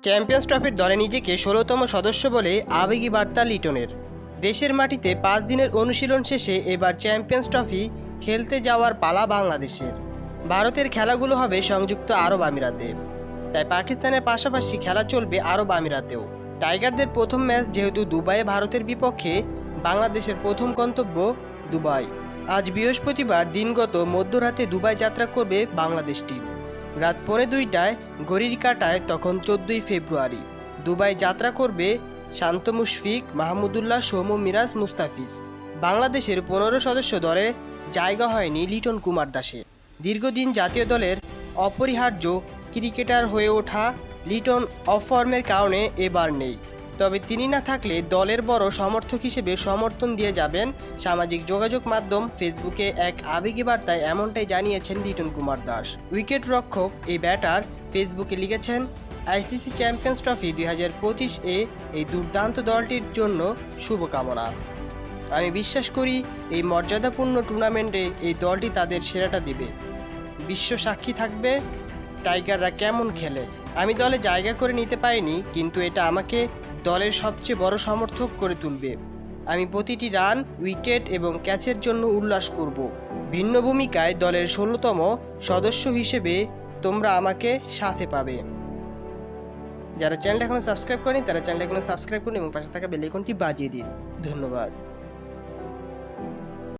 Champions ট্রফির দলে নিজেকে ১৬তম সদস্য বলে আবেগী বার্তা লিটনের। দেশের মাটিতে ৫ দিনের অনুশীলন শেষে এবার চ্যাম্পিয়ন্স ট্রফি খেলতে যাওয়ার পালা বাংলাদেশের। ভারতের খেলাগুলো হবে সংযুক্ত আরব আমিরাতে, তাই পাকিস্তানের পাশাপাশি খেলা চলবে আরব আমিরাতেও। টাইগারদের প্রথম ম্যাচ যেহেতু দুবাইয়ে ভারতের বিপক্ষে, বাংলাদেশের প্রথম গন্তব্য দুবাই। আজ বৃহস্পতিবার দিনগত মধ্যরাতে দুবাই যাত্রা করবে বাংলাদেশ টিম। রাত 2:45টায় ঘড়ির কাঁটায় তখন 14ই ফেব্রুয়ারি দুবাই যাত্রা করবে শান্ত মুশফিক, মাহমুদুল্লাহ, সৌম্য, মিরাজ, মুস্তাফিজ। বাংলাদেশের 15 সদস্য দলে জায়গা হয়নি লিটন কুমার দাসের। দীর্ঘদিন জাতীয় দলের অপরিহার্য ক্রিকেটার হয়ে ওঠা লিটন অফ ফর্মের কারণে এবার নেই। তবে তিনি না থাকলে দলের বড় সমর্থক হিসেবে সমর্থন দিয়ে যাবেন। সামাজিক যোগাযোগ মাধ্যম ফেসবুকে এক আবেগী বার্তায় এমনটাই জানিয়েছেন লিটন কুমার দাস। উইকেট রক্ষক এই ব্যাটার ফেসবুকে লিখেছেন, আইসিসি চ্যাম্পিয়ন্স ট্রফি 2025-এ এই দুর্দান্ত দলটির জন্য শুভকামনা। আমি বিশ্বাস করি এই মর্যাদাপূর্ণ টুর্নামেন্টে এই দলটি তাদের সেরাটা দেবে। বিশ্ব সাক্ষী থাকবে টাইগাররা কেমন খেলে। আমি দলে জায়গা করে নিতে পারিনি, কিন্তু এটা আমাকে দলের সবচেয়ে বড় সমর্থক করে তুলবে। আমি প্রতিটি রান, উইকেট এবং ক্যাচের জন্য উল্লাস করব। ভিন্ন ভূমিকায় দলের 16তম সদস্য হিসেবে তোমরা আমাকে সাথে পাবে। যারা চ্যানেলটা এখনো সাবস্ক্রাইব করেনি তারা চ্যানেলটা এখনো সাবস্ক্রাইব করুন এবং পাশে থাকা বেল আইকনটি বাজিয়ে দিন। ধন্যবাদ।